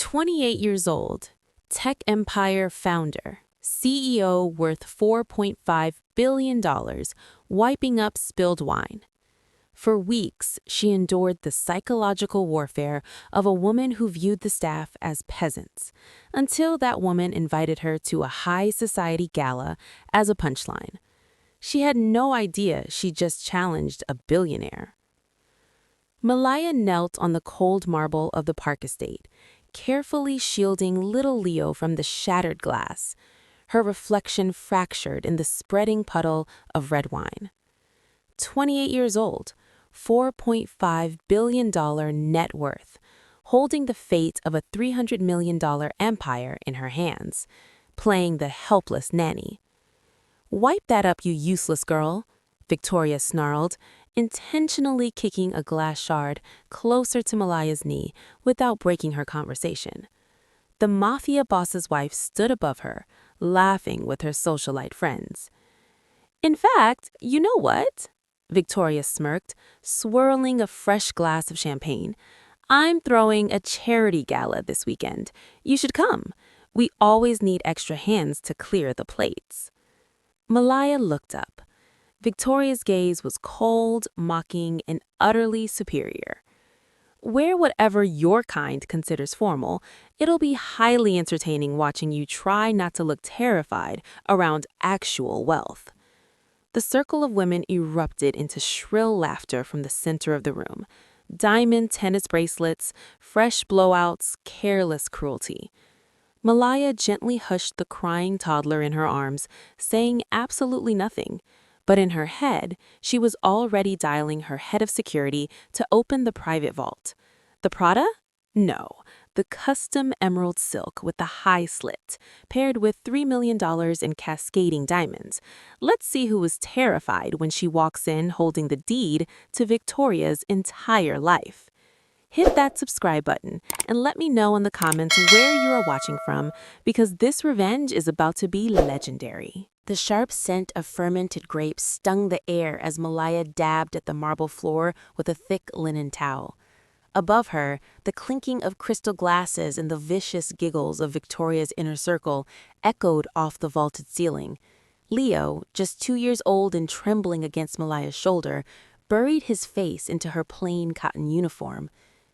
28 years old, tech empire founder, CEO worth $4.5 billion, wiping up spilled wine. For weeks, she endured the psychological warfare of a woman who viewed the staff as peasants, until that woman invited her to a high society gala as a punchline. She had no idea she just challenged a billionaire. Malaya knelt on the cold marble of the Park estate, carefully shielding little Leo from the shattered glass, her reflection fractured in the spreading puddle of red wine. 28 years old, $4.5 billion net worth, holding the fate of a $300 million empire in her hands, playing the helpless nanny. "Wipe that up, you useless girl," Victoria snarled, intentionally kicking a glass shard closer to Malaya's knee without breaking her conversation. The Mafia boss's wife stood above her, laughing with her socialite friends. "In fact, you know what?" Victoria smirked, swirling a fresh glass of champagne. "I'm throwing a charity gala this weekend. You should come. We always need extra hands to clear the plates." Malaya looked up. Victoria's gaze was cold, mocking, and utterly superior. "Wear whatever your kind considers formal. It'll be highly entertaining watching you try not to look terrified around actual wealth." The circle of women erupted into shrill laughter from the center of the room. Diamond tennis bracelets, fresh blowouts, careless cruelty. Malaya gently hushed the crying toddler in her arms, saying absolutely nothing. But in her head, she was already dialing her head of security to open the private vault. The Prada? No. The custom emerald silk with the high slit, paired with $3 million in cascading diamonds. Let's see who was terrified when she walks in holding the deed to Victoria's entire life. Hit that subscribe button and let me know in the comments where you are watching from, because this revenge is about to be legendary. The sharp scent of fermented grapes stung the air as Malaya dabbed at the marble floor with a thick linen towel. Above her, the clinking of crystal glasses and the vicious giggles of Victoria's inner circle echoed off the vaulted ceiling. Leo, just 2 years old and trembling against Malaya's shoulder, buried his face into her plain cotton uniform.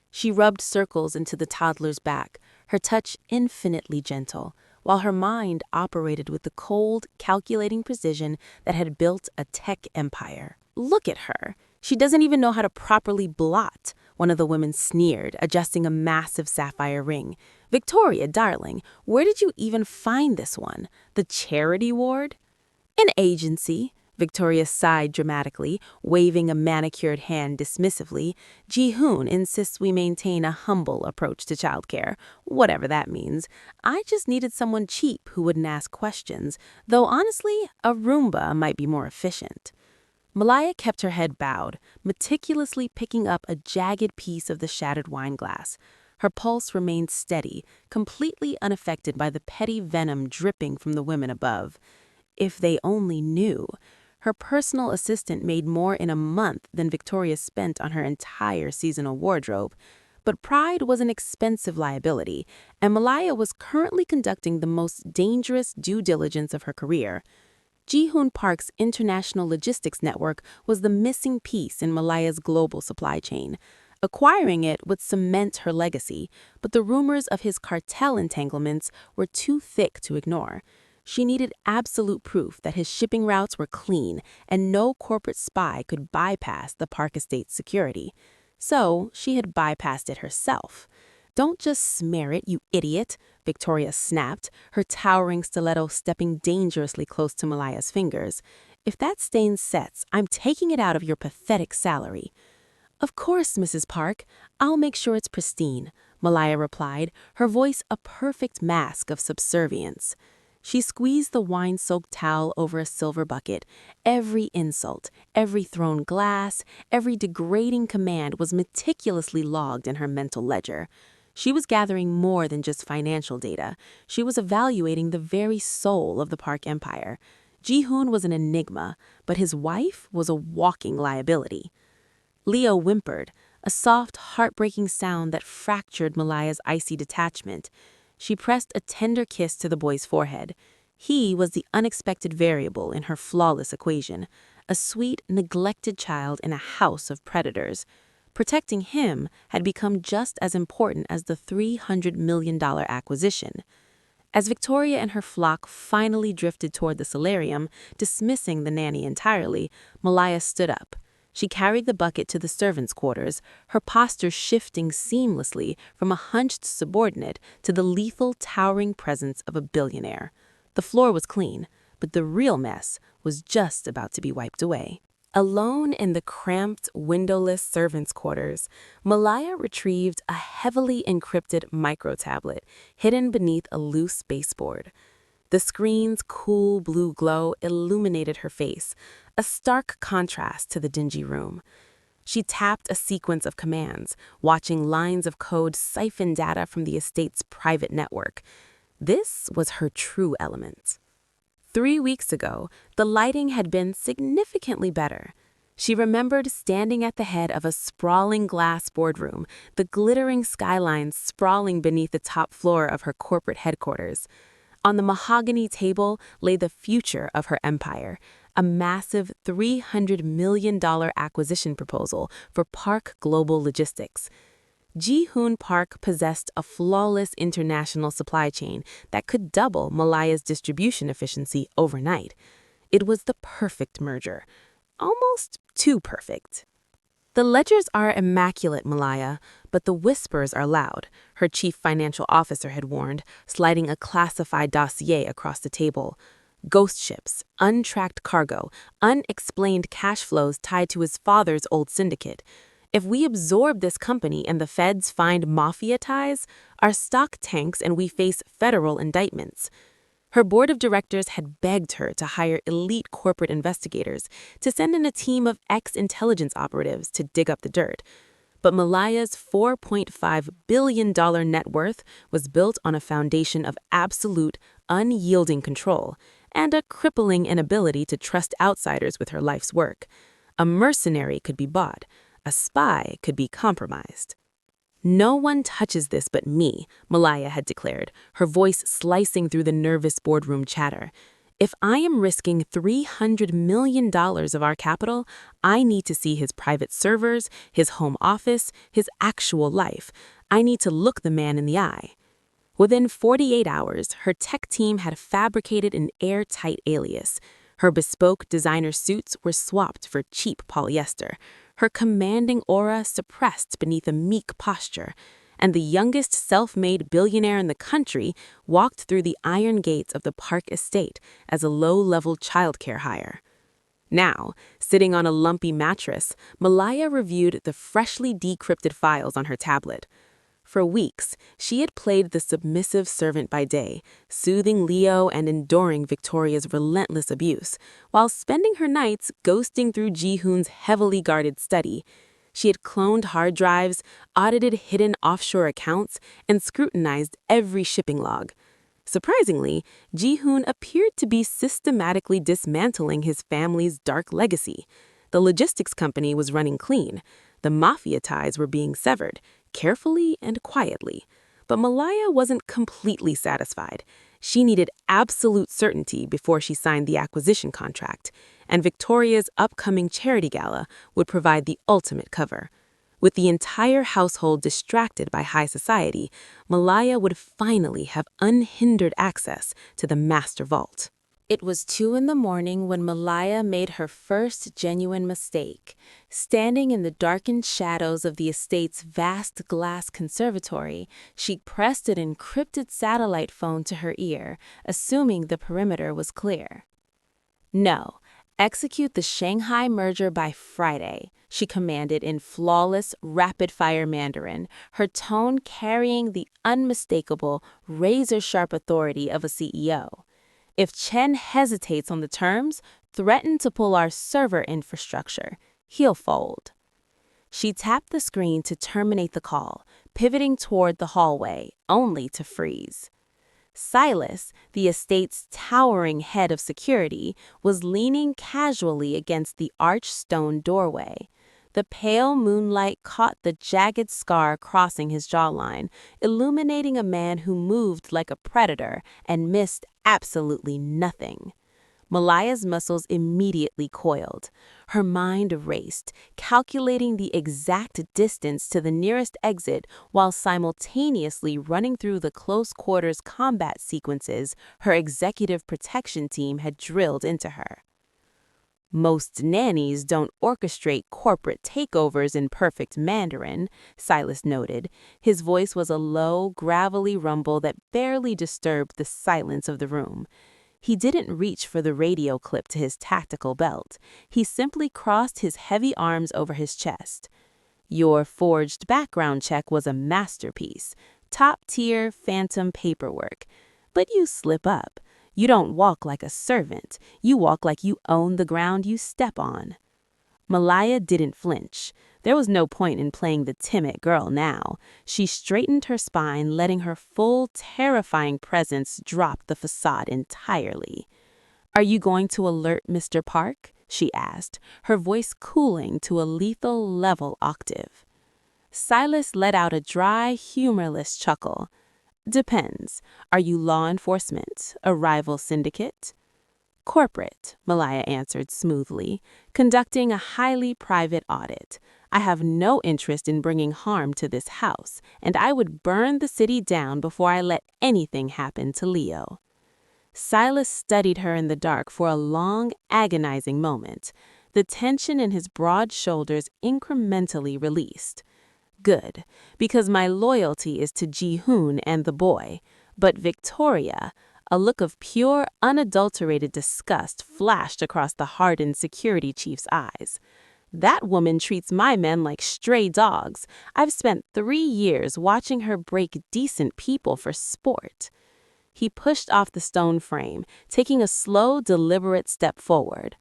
She rubbed circles into the toddler's back, her touch infinitely gentle, while her mind operated with the cold, calculating precision that had built a tech empire. "Look at her. She doesn't even know how to properly blot," one of the women sneered, adjusting a massive sapphire ring. "Victoria, darling, where did you even find this one? The charity ward?" "An agency," Victoria sighed dramatically, waving a manicured hand dismissively. "Ji-hoon insists we maintain a humble approach to childcare, whatever that means. I just needed someone cheap who wouldn't ask questions, though honestly, a Roomba might be more efficient." Malaya kept her head bowed, meticulously picking up a jagged piece of the shattered wine glass. Her pulse remained steady, completely unaffected by the petty venom dripping from the women above. If they only knew. Her personal assistant made more in a month than Victoria spent on her entire seasonal wardrobe. But pride was an expensive liability, and Malaya was currently conducting the most dangerous due diligence of her career. Ji-hoon Park's international logistics network was the missing piece in Malaya's global supply chain. Acquiring it would cement her legacy, but the rumors of his cartel entanglements were too thick to ignore. She needed absolute proof that his shipping routes were clean and no corporate spy could bypass the Park estate's security. So she had bypassed it herself. "Don't just smear it, you idiot," Victoria snapped, her towering stiletto stepping dangerously close to Malaya's fingers. "If that stain sets, I'm taking it out of your pathetic salary." "Of course, Mrs. Park. I'll make sure it's pristine," Malaya replied, her voice a perfect mask of subservience. She squeezed the wine-soaked towel over a silver bucket. Every insult, every thrown glass, every degrading command was meticulously logged in her mental ledger. She was gathering more than just financial data. She was evaluating the very soul of the Park empire. Ji-hoon was an enigma, but his wife was a walking liability. Leo whimpered, a soft, heartbreaking sound that fractured Malaya's icy detachment. She pressed a tender kiss to the boy's forehead. He was the unexpected variable in her flawless equation, a sweet, neglected child in a house of predators. Protecting him had become just as important as the $300 million acquisition. As Victoria and her flock finally drifted toward the solarium, dismissing the nanny entirely, Malaya stood up. She carried the bucket to the servants' quarters, her posture shifting seamlessly from a hunched subordinate to the lethal, towering presence of a billionaire. The floor was clean, but the real mess was just about to be wiped away. Alone in the cramped, windowless servants' quarters, Malaya retrieved a heavily encrypted micro-tablet hidden beneath a loose baseboard. The screen's cool blue glow illuminated her face, a stark contrast to the dingy room. She tapped a sequence of commands, watching lines of code siphon data from the estate's private network. This was her true element. 3 weeks ago, the lighting had been significantly better. She remembered standing at the head of a sprawling glass boardroom, the glittering skylines sprawling beneath the top floor of her corporate headquarters. On the mahogany table lay the future of her empire, a massive $300 million acquisition proposal for Park Global Logistics. Ji-hoon Park possessed a flawless international supply chain that could double Malaya's distribution efficiency overnight. It was the perfect merger. Almost too perfect. The ledgers are immaculate, Malaya, but the whispers are loud, her chief financial officer had warned, sliding a classified dossier across the table. Ghost ships, untracked cargo, unexplained cash flows tied to his father's old syndicate. If we absorb this company and the feds find Mafia ties, our stock tanks and we face federal indictments. Her board of directors had begged her to hire elite corporate investigators, to send in a team of ex-intelligence operatives to dig up the dirt. But Malaya's $4.5 billion net worth was built on a foundation of absolute, unyielding control and a crippling inability to trust outsiders with her life's work. A mercenary could be bought. A spy could be compromised. "No one touches this but me," Malaya had declared, her voice slicing through the nervous boardroom chatter. "If I am risking $300 million of our capital, I need to see his private servers, his home office, his actual life. I need to look the man in the eye." Within 48 hours, her tech team had fabricated an airtight alias. Her bespoke designer suits were swapped for cheap polyester, her commanding aura suppressed beneath a meek posture, and the youngest self-made billionaire in the country walked through the iron gates of the Park estate as a low-level childcare hire. Now, sitting on a lumpy mattress, Malaya reviewed the freshly decrypted files on her tablet. For weeks, she had played the submissive servant by day, soothing Leo and enduring Victoria's relentless abuse, while spending her nights ghosting through Ji-hoon's heavily guarded study. She had cloned hard drives, audited hidden offshore accounts, and scrutinized every shipping log. Surprisingly, Ji-hoon appeared to be systematically dismantling his family's dark legacy. The logistics company was running clean. The Mafia ties were being severed, carefully and quietly. But Malaya wasn't completely satisfied. She needed absolute certainty before she signed the acquisition contract, and Victoria's upcoming charity gala would provide the ultimate cover. With the entire household distracted by high society, Malaya would finally have unhindered access to the master vault. It was 2 a.m. when Malaya made her first genuine mistake. Standing in the darkened shadows of the estate's vast glass conservatory, she pressed an encrypted satellite phone to her ear, assuming the perimeter was clear. "No, execute the Shanghai merger by Friday," she commanded in flawless, rapid-fire Mandarin, her tone carrying the unmistakable, razor-sharp authority of a CEO. "If Chen hesitates on the terms, threaten to pull our server infrastructure, he'll fold." She tapped the screen to terminate the call, pivoting toward the hallway, only to freeze. Silas, the estate's towering head of security, was leaning casually against the arched stone doorway. The pale moonlight caught the jagged scar crossing his jawline, illuminating a man who moved like a predator and missed absolutely nothing. Malaya's muscles immediately coiled. Her mind raced, calculating the exact distance to the nearest exit while simultaneously running through the close-quarters combat sequences her executive protection team had drilled into her. Most nannies don't orchestrate corporate takeovers in perfect Mandarin, Silas noted. His voice was a low, gravelly rumble that barely disturbed the silence of the room. He didn't reach for the radio clip to his tactical belt. He simply crossed his heavy arms over his chest. Your forged background check was a masterpiece, top-tier phantom paperwork. But you slip up. You don't walk like a servant. You walk like you own the ground you step on. Malaya didn't flinch. There was no point in playing the timid girl now. She straightened her spine, letting her full, terrifying presence drop the facade entirely. "Are you going to alert Mr. Park?" she asked, her voice cooling to a lethal level octave. Silas let out a dry, humorless chuckle. "Depends. Are you law enforcement? A rival syndicate?" "Corporate," Malaya answered smoothly, "conducting a highly private audit. I have no interest in bringing harm to this house, and I would burn the city down before I let anything happen to Leo." Silas studied her in the dark for a long, agonizing moment. The tension in his broad shoulders incrementally released. "Good, because my loyalty is to Ji-hoon and the boy. But Victoria," a look of pure, unadulterated disgust flashed across the hardened security chief's eyes. "That woman treats my men like stray dogs. I've spent 3 years watching her break decent people for sport." He pushed off the stone frame, taking a slow, deliberate step forward.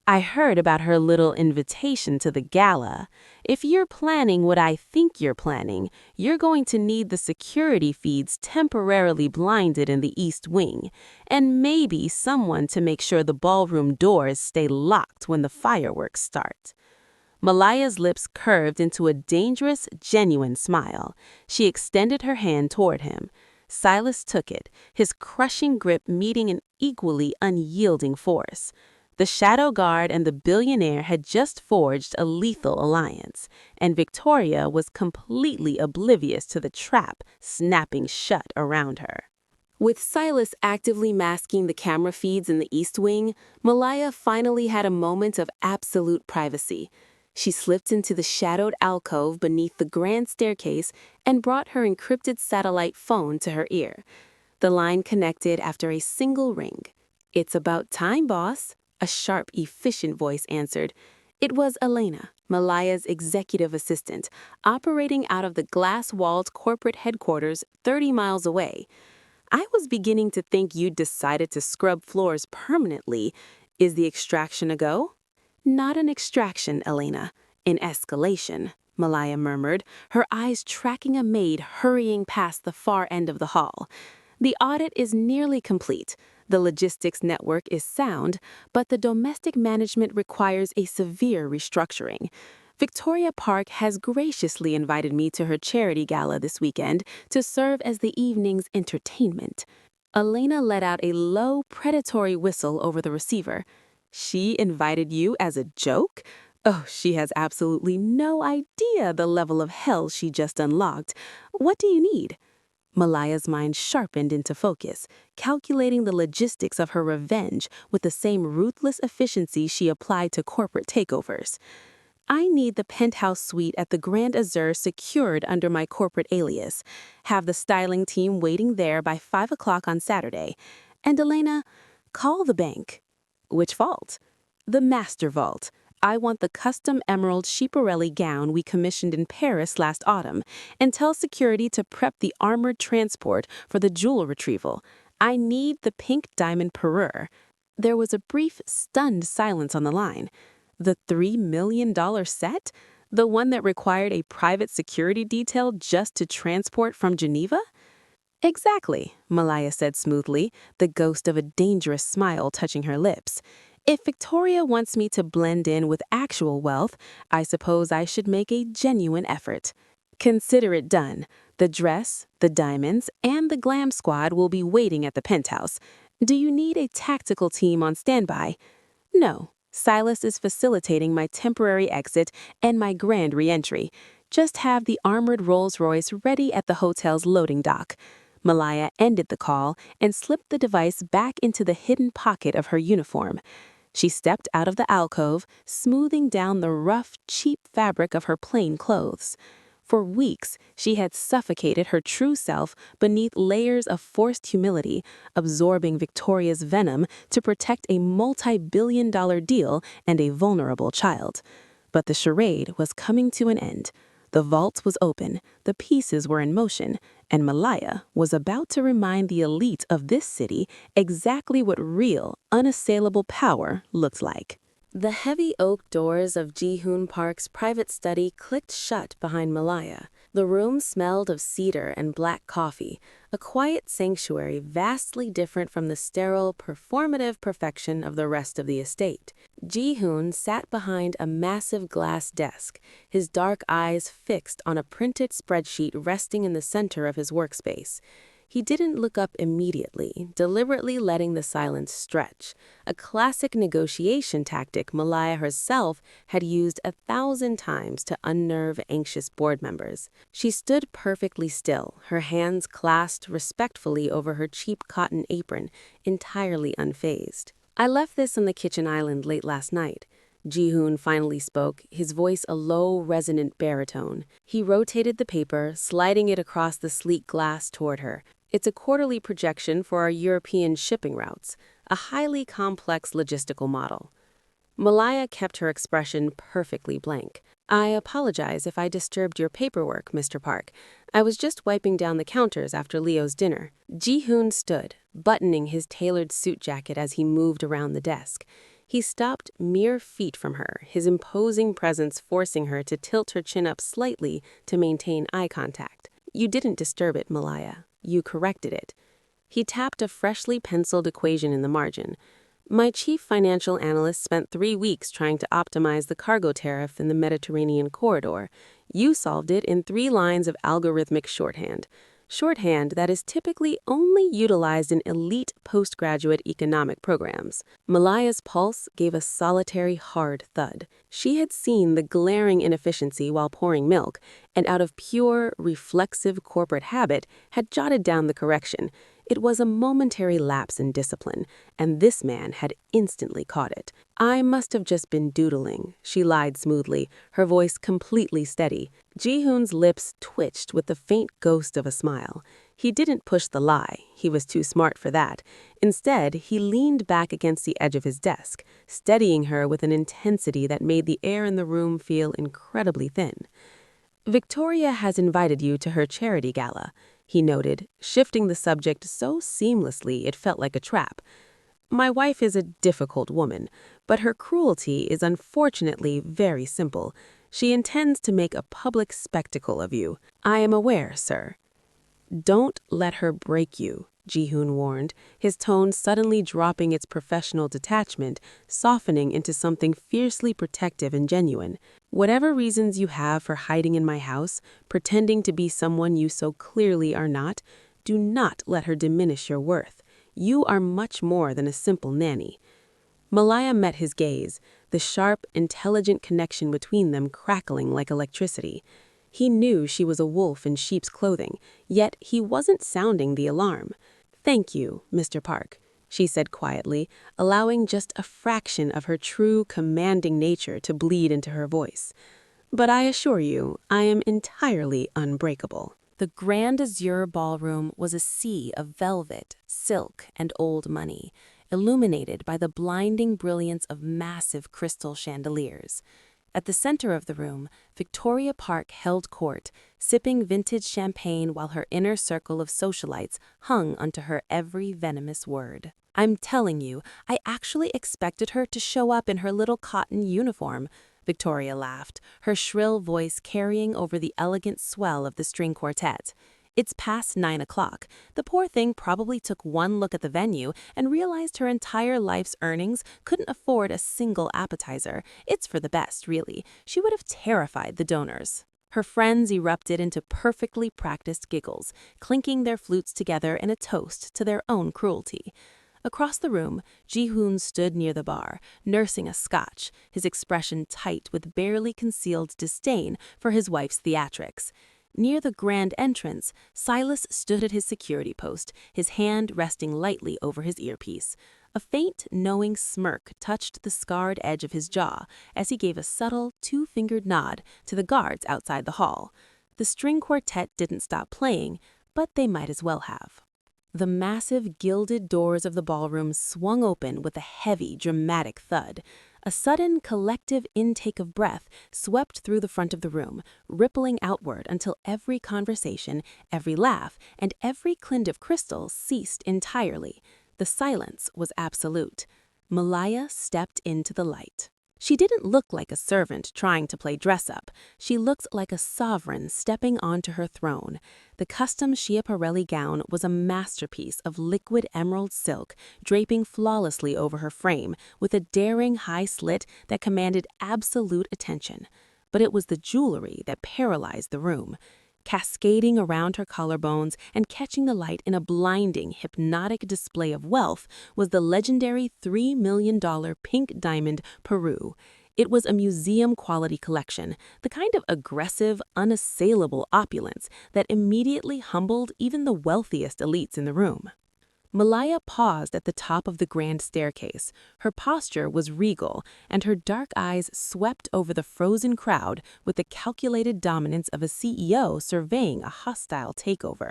"I heard about her little invitation to the gala. If you're planning what I think you're planning, you're going to need the security feeds temporarily blinded in the East Wing, and maybe someone to make sure the ballroom doors stay locked when the fireworks start." Malaya's lips curved into a dangerous, genuine smile. She extended her hand toward him. Silas took it, his crushing grip meeting an equally unyielding force. The Shadow Guard and the Billionaire had just forged a lethal alliance, and Victoria was completely oblivious to the trap snapping shut around her. With Silas actively masking the camera feeds in the East Wing, Malaya finally had a moment of absolute privacy. She slipped into the shadowed alcove beneath the grand staircase and brought her encrypted satellite phone to her ear. The line connected after a single ring. "It's about time, boss," a sharp, efficient voice answered. It was Elena, Malaya's executive assistant, operating out of the glass-walled corporate headquarters 30 miles away. "I was beginning to think you'd decided to scrub floors permanently. Is the extraction a go?" "Not an extraction, Elena. An escalation," Malaya murmured, her eyes tracking a maid hurrying past the far end of the hall. "The audit is nearly complete. The logistics network is sound, but the domestic management requires a severe restructuring. Victoria Park has graciously invited me to her charity gala this weekend to serve as the evening's entertainment." Elena let out a low, predatory whistle over the receiver. "She invited you as a joke? Oh, she has absolutely no idea the level of hell she just unlocked. What do you need?" Malaya's mind sharpened into focus, calculating the logistics of her revenge with the same ruthless efficiency she applied to corporate takeovers. "I need the penthouse suite at the Grand Azure secured under my corporate alias. Have the styling team waiting there by 5 o'clock on Saturday. And Elena, call the bank." "Which vault?" "The Master Vault. I want the custom emerald Schiaparelli gown we commissioned in Paris last autumn, and tell security to prep the armored transport for the jewel retrieval. I need the pink diamond parure." There was a brief, stunned silence on the line. The $3 million set? The one that required a private security detail just to transport from Geneva? "Exactly," Malaya said smoothly, the ghost of a dangerous smile touching her lips. If Victoria wants me to blend in with actual wealth, I suppose I should make a genuine effort. Consider it done. The dress, the diamonds, and the glam squad will be waiting at the penthouse. Do you need a tactical team on standby? No. Silas is facilitating my temporary exit and my grand re-entry. Just have the armored Rolls-Royce ready at the hotel's loading dock. Malaya ended the call and slipped the device back into the hidden pocket of her uniform. She stepped out of the alcove, smoothing down the rough, cheap fabric of her plain clothes. For weeks, she had suffocated her true self beneath layers of forced humility, absorbing Victoria's venom to protect a multi-billion-dollar deal and a vulnerable child. But the charade was coming to an end. The vault was open, the pieces were in motion, and Malaya was about to remind the elite of this city exactly what real, unassailable power looked like. The heavy oak doors of Ji-hoon Park's private study clicked shut behind Malaya. The room smelled of cedar and black coffee, a quiet sanctuary vastly different from the sterile, performative perfection of the rest of the estate. Ji-hoon sat behind a massive glass desk, his dark eyes fixed on a printed spreadsheet resting in the center of his workspace. He didn't look up immediately, deliberately letting the silence stretch, a classic negotiation tactic Malaya herself had used 1,000 times to unnerve anxious board members. She stood perfectly still, her hands clasped respectfully over her cheap cotton apron, entirely unfazed. "I left this on the kitchen island late last night." Ji-hoon finally spoke, his voice a low, resonant baritone. He rotated the paper, sliding it across the sleek glass toward her. "It's a quarterly projection for our European shipping routes, a highly complex logistical model." Malaya kept her expression perfectly blank. "I apologize if I disturbed your paperwork, Mr. Park. I was just wiping down the counters after Leo's dinner." Ji-hoon stood, buttoning his tailored suit jacket as he moved around the desk. He stopped mere feet from her, his imposing presence forcing her to tilt her chin up slightly to maintain eye contact. "You didn't disturb it, Malaya. You corrected it." He tapped a freshly penciled equation in the margin. "My chief financial analyst spent 3 weeks trying to optimize the cargo tariff in the Mediterranean corridor. You solved it in 3 lines of algorithmic shorthand. Shorthand that is typically only utilized in elite postgraduate economic programs." Malaya's pulse gave a solitary, hard thud. She had seen the glaring inefficiency while pouring milk, and out of pure, reflexive corporate habit had jotted down the correction. It was a momentary lapse in discipline, and this man had instantly caught it. "I must have just been doodling," she lied smoothly, her voice completely steady. Ji-hoon's lips twitched with the faint ghost of a smile. He didn't push the lie, he was too smart for that. Instead, he leaned back against the edge of his desk, steadying her with an intensity that made the air in the room feel incredibly thin. "Victoria has invited you to her charity gala," he noted, shifting the subject so seamlessly it felt like a trap. "My wife is a difficult woman, but her cruelty is unfortunately very simple. She intends to make a public spectacle of you. I am aware, sir." "Don't let her break you," Ji-hoon warned, his tone suddenly dropping its professional detachment, softening into something fiercely protective and genuine. "Whatever reasons you have for hiding in my house, pretending to be someone you so clearly are not, do not let her diminish your worth. You are much more than a simple nanny." Malaya met his gaze, the sharp, intelligent connection between them crackling like electricity. He knew she was a wolf in sheep's clothing, yet he wasn't sounding the alarm. "Thank you, Mr. Park," she said quietly, allowing just a fraction of her true, commanding nature to bleed into her voice. "But I assure you, I am entirely unbreakable." The Grand Azure Ballroom was a sea of velvet, silk, and old money, illuminated by the blinding brilliance of massive crystal chandeliers. At the center of the room, Victoria Park held court, sipping vintage champagne while her inner circle of socialites hung onto her every venomous word. "I'm telling you, I actually expected her to show up in her little cotton uniform," Victoria laughed, her shrill voice carrying over the elegant swell of the string quartet. It's past 9 o'clock. The poor thing probably took one look at the venue and realized her entire life's earnings couldn't afford a single appetizer. It's for the best, really. She would have terrified the donors. Her friends erupted into perfectly practiced giggles, clinking their flutes together in a toast to their own cruelty. Across the room, Ji-hoon stood near the bar, nursing a scotch, his expression tight with barely concealed disdain for his wife's theatrics. Near the grand entrance, Silas stood at his security post, his hand resting lightly over his earpiece. A faint, knowing smirk touched the scarred edge of his jaw as he gave a subtle, two-fingered nod to the guards outside the hall. The string quartet didn't stop playing, but they might as well have. The massive gilded doors of the ballroom swung open with a heavy, dramatic thud. A sudden, collective intake of breath swept through the front of the room, rippling outward until every conversation, every laugh, and every clink of crystal ceased entirely. The silence was absolute. Malaya stepped into the light. She didn't look like a servant trying to play dress-up. She looked like a sovereign stepping onto her throne. The custom Schiaparelli gown was a masterpiece of liquid emerald silk, draping flawlessly over her frame, with a daring high slit that commanded absolute attention. But it was the jewelry that paralyzed the room. Cascading around her collarbones and catching the light in a blinding, hypnotic display of wealth was the legendary $3 million pink diamond Peru. It was a museum-quality collection, the kind of aggressive, unassailable opulence that immediately humbled even the wealthiest elites in the room. Malaya paused at the top of the grand staircase. Her posture was regal, and her dark eyes swept over the frozen crowd with the calculated dominance of a CEO surveying a hostile takeover.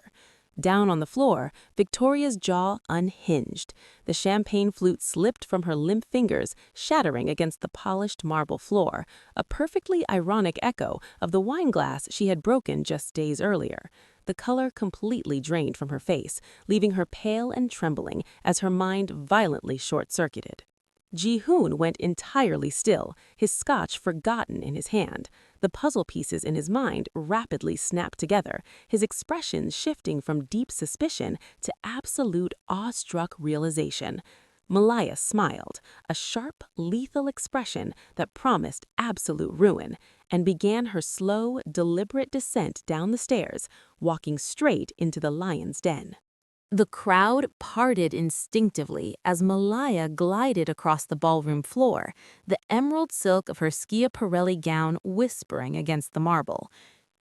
Down on the floor, Victoria's jaw unhinged. The champagne flute slipped from her limp fingers, shattering against the polished marble floor, a perfectly ironic echo of the wine glass she had broken just days earlier. The color completely drained from her face, leaving her pale and trembling as her mind violently short-circuited. Ji-hoon went entirely still, his scotch forgotten in his hand. The puzzle pieces in his mind rapidly snapped together, his expression shifting from deep suspicion to absolute awestruck realization. Malaya smiled, a sharp, lethal expression that promised absolute ruin, and began her slow, deliberate descent down the stairs, walking straight into the lion's den. The crowd parted instinctively as Malaya glided across the ballroom floor, the emerald silk of her Schiaparelli gown whispering against the marble.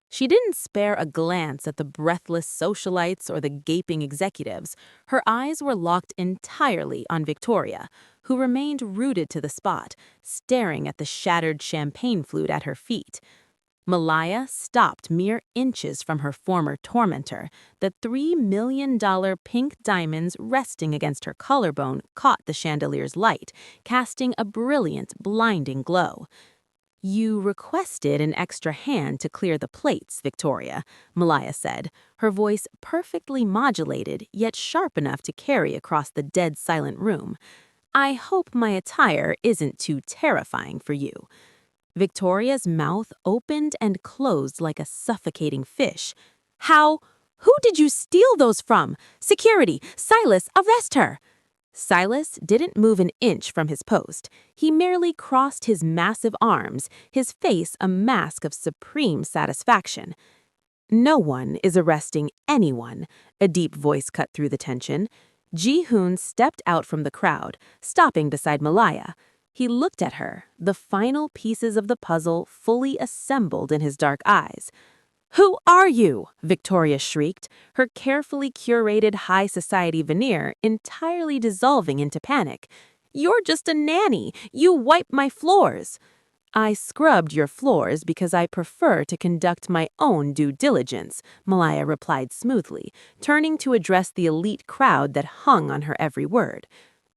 She didn't spare a glance at the breathless socialites or the gaping executives. Her eyes were locked entirely on Victoria, who remained rooted to the spot, staring at the shattered champagne flute at her feet. Malaya stopped mere inches from her former tormentor. The $3 million pink diamonds resting against her collarbone caught the chandelier's light, casting a brilliant, blinding glow. "You requested an extra hand to clear the plates, Victoria," Malaya said, her voice perfectly modulated yet sharp enough to carry across the dead silent room. "I hope my attire isn't too terrifying for you." Victoria's mouth opened and closed like a suffocating fish. "How? Who did you steal those from? Security! Silas, arrest her!" Silas didn't move an inch from his post. He merely crossed his massive arms, his face a mask of supreme satisfaction. "No one is arresting anyone," a deep voice cut through the tension. Ji-hoon stepped out from the crowd, stopping beside Malaya. He looked at her, the final pieces of the puzzle fully assembled in his dark eyes. "Who are you?" Victoria shrieked, her carefully curated high society veneer entirely dissolving into panic. "You're just a nanny. You wipe my floors." "I scrubbed your floors because I prefer to conduct my own due diligence," Malaya replied smoothly, turning to address the elite crowd that hung on her every word.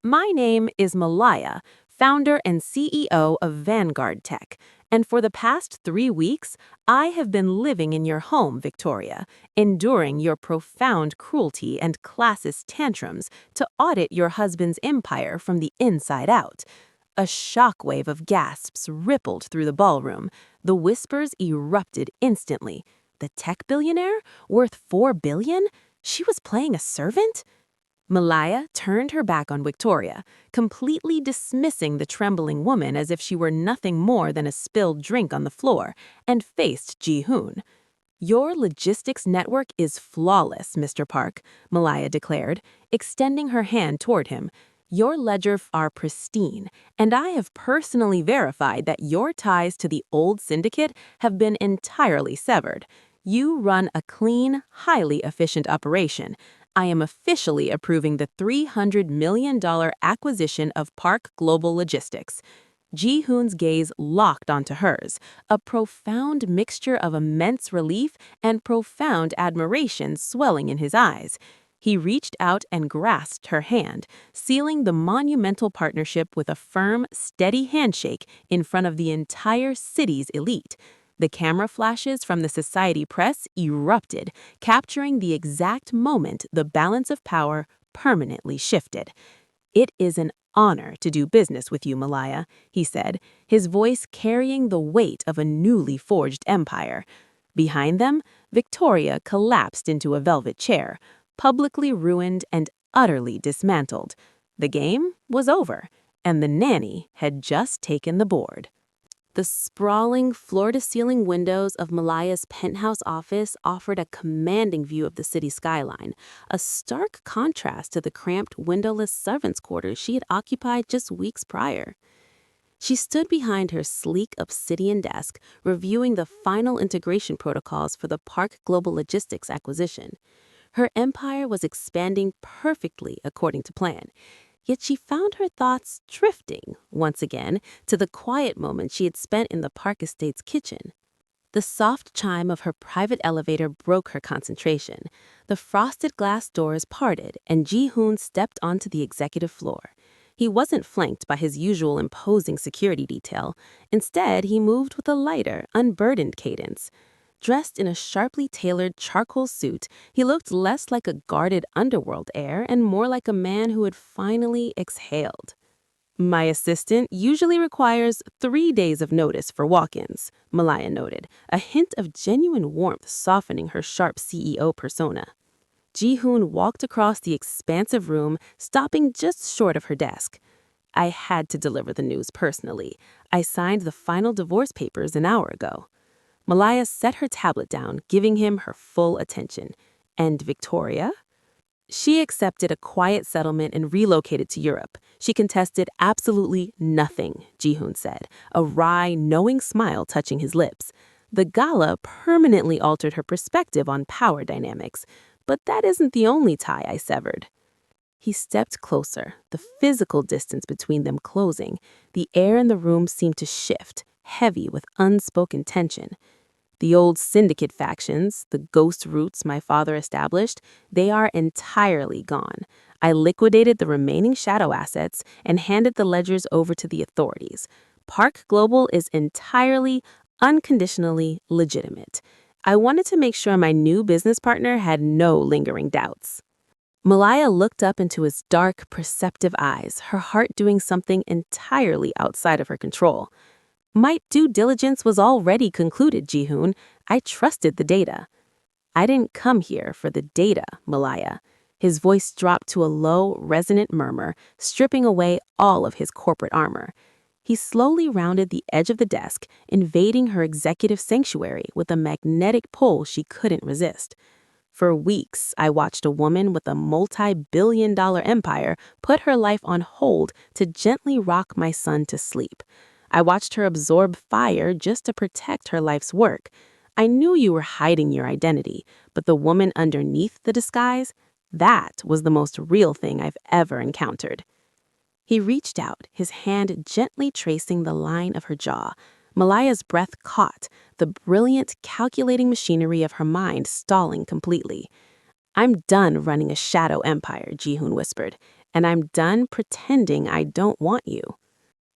"My name is Malaya, founder and CEO of Vanguard Tech, and for the past 3 weeks, I have been living in your home, Victoria, enduring your profound cruelty and classist tantrums to audit your husband's empire from the inside out." A shockwave of gasps rippled through the ballroom. The whispers erupted instantly. The tech billionaire? Worth $4 billion? She was playing a servant? Malaya turned her back on Victoria, completely dismissing the trembling woman as if she were nothing more than a spilled drink on the floor, and faced Ji-hoon. "Your logistics network is flawless, Mr. Park," Malaya declared, extending her hand toward him. "Your ledger are pristine, and I have personally verified that your ties to the old syndicate have been entirely severed. You run a clean, highly efficient operation. I am officially approving the $300 million acquisition of Park Global Logistics." Ji-hoon's gaze locked onto hers, a profound mixture of immense relief and profound admiration swelling in his eyes. He reached out and grasped her hand, sealing the monumental partnership with a firm, steady handshake in front of the entire city's elite. The camera flashes from the society press erupted, capturing the exact moment the balance of power permanently shifted. "It is an honor to do business with you, Malaya," he said, his voice carrying the weight of a newly forged empire. Behind them, Victoria collapsed into a velvet chair, publicly ruined and utterly dismantled. The game was over, and the nanny had just taken the board. The sprawling, floor-to-ceiling windows of Malaya's penthouse office offered a commanding view of the city skyline, a stark contrast to the cramped, windowless servants' quarters she had occupied just weeks prior. She stood behind her sleek obsidian desk, reviewing the final integration protocols for the Park Global Logistics acquisition. Her empire was expanding perfectly according to plan. Yet she found her thoughts drifting, once again, to the quiet moments she had spent in the Park Estate's kitchen. The soft chime of her private elevator broke her concentration. The frosted glass doors parted, and Ji-hoon stepped onto the executive floor. He wasn't flanked by his usual imposing security detail. Instead, he moved with a lighter, unburdened cadence. Dressed in a sharply tailored charcoal suit, he looked less like a guarded underworld heir and more like a man who had finally exhaled. "My assistant usually requires 3 days of notice for walk-ins," Malaya noted, a hint of genuine warmth softening her sharp CEO persona. Ji-hoon walked across the expansive room, stopping just short of her desk. "I had to deliver the news personally. I signed the final divorce papers an hour ago." Malaya set her tablet down, giving him her full attention. "And Victoria?" "She accepted a quiet settlement and relocated to Europe. She contested absolutely nothing," Ji-hoon said, a wry, knowing smile touching his lips. "The Gala permanently altered her perspective on power dynamics, but that isn't the only tie I severed." He stepped closer, the physical distance between them closing. The air in the room seemed to shift, heavy with unspoken tension. "The old syndicate factions, the ghost roots my father established, they are entirely gone. I liquidated the remaining shadow assets and handed the ledgers over to the authorities. Park Global is entirely, unconditionally legitimate. I wanted to make sure my new business partner had no lingering doubts." Malaya looked up into his dark, perceptive eyes, her heart doing something entirely outside of her control. "My due diligence was already concluded, Ji-hoon. I trusted the data." "I didn't come here for the data, Malaya." His voice dropped to a low, resonant murmur, stripping away all of his corporate armor. He slowly rounded the edge of the desk, invading her executive sanctuary with a magnetic pull she couldn't resist. "For weeks, I watched a woman with a multi-billion-dollar empire put her life on hold to gently rock my son to sleep. I watched her absorb fire just to protect her life's work. I knew you were hiding your identity, but the woman underneath the disguise, that was the most real thing I've ever encountered." He reached out, his hand gently tracing the line of her jaw. Malaya's breath caught, the brilliant, calculating machinery of her mind stalling completely. "I'm done running a shadow empire," Ji-hoon whispered, "and I'm done pretending I don't want you."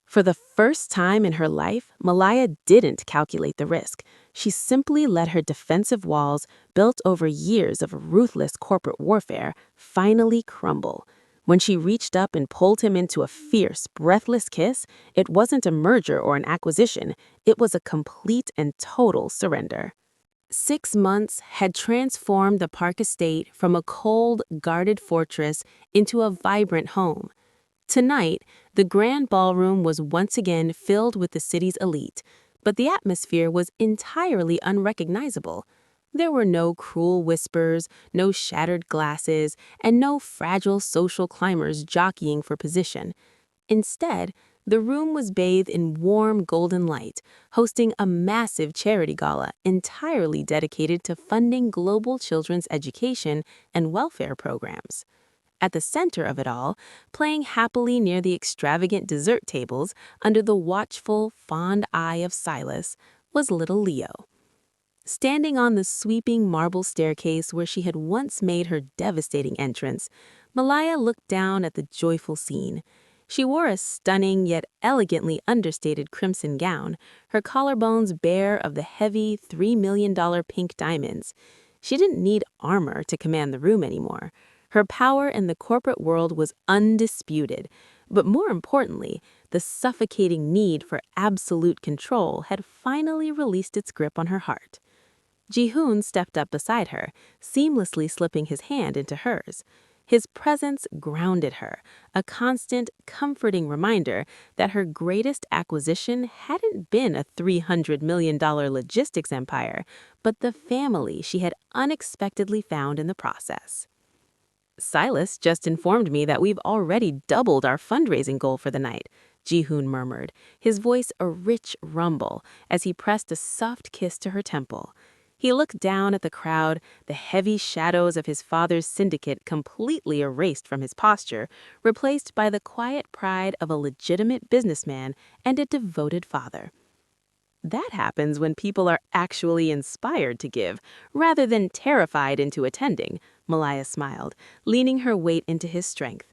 For the first time in her life, Malaya didn't calculate the risk. She simply let her defensive walls, built over years of ruthless corporate warfare, finally crumble. When she reached up and pulled him into a fierce, breathless kiss, it wasn't a merger or an acquisition. It was a complete and total surrender. 6 months had transformed the Park Estate from a cold, guarded fortress into a vibrant home. Tonight, the grand ballroom was once again filled with the city's elite, but the atmosphere was entirely unrecognizable. There were no cruel whispers, no shattered glasses, and no fragile social climbers jockeying for position. Instead, the room was bathed in warm golden light, hosting a massive charity gala entirely dedicated to funding global children's education and welfare programs. At the center of it all, playing happily near the extravagant dessert tables under the watchful, fond eye of Silas, was little Leo. Standing on the sweeping marble staircase where she had once made her devastating entrance, Malaya looked down at the joyful scene. She wore a stunning yet elegantly understated crimson gown, her collarbones bare of the heavy $3 million pink diamonds. She didn't need armor to command the room anymore. Her power in the corporate world was undisputed, but more importantly, the suffocating need for absolute control had finally released its grip on her heart. Ji-hoon stepped up beside her, seamlessly slipping his hand into hers. His presence grounded her, a constant, comforting reminder that her greatest acquisition hadn't been a $300 million logistics empire, but the family she had unexpectedly found in the process. Silas just informed me that we've already doubled our fundraising goal for the night, Ji-hoon murmured, his voice a rich rumble as he pressed a soft kiss to her temple. He looked down at the crowd, the heavy shadows of his father's syndicate completely erased from his posture, replaced by the quiet pride of a legitimate businessman and a devoted father. That happens when people are actually inspired to give, rather than terrified into attending, Malaya smiled, leaning her weight into his strength.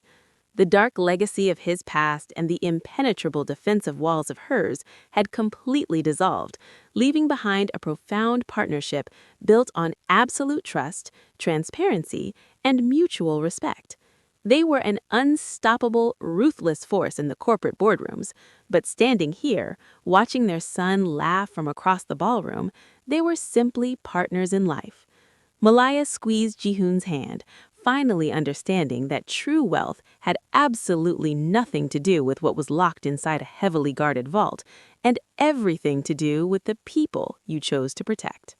The dark legacy of his past and the impenetrable defensive walls of hers had completely dissolved, leaving behind a profound partnership built on absolute trust, transparency, and mutual respect. They were an unstoppable, ruthless force in the corporate boardrooms, but standing here, watching their son laugh from across the ballroom, they were simply partners in life. Malaya squeezed Ji-hoon's hand, finally understanding that true wealth had absolutely nothing to do with what was locked inside a heavily guarded vault, and everything to do with the people you chose to protect.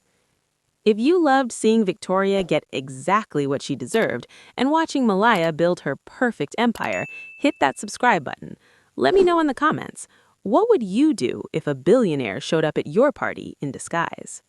If you loved seeing Victoria get exactly what she deserved and watching Malaya build her perfect empire, hit that subscribe button. Let me know in the comments, what would you do if a billionaire showed up at your party in disguise?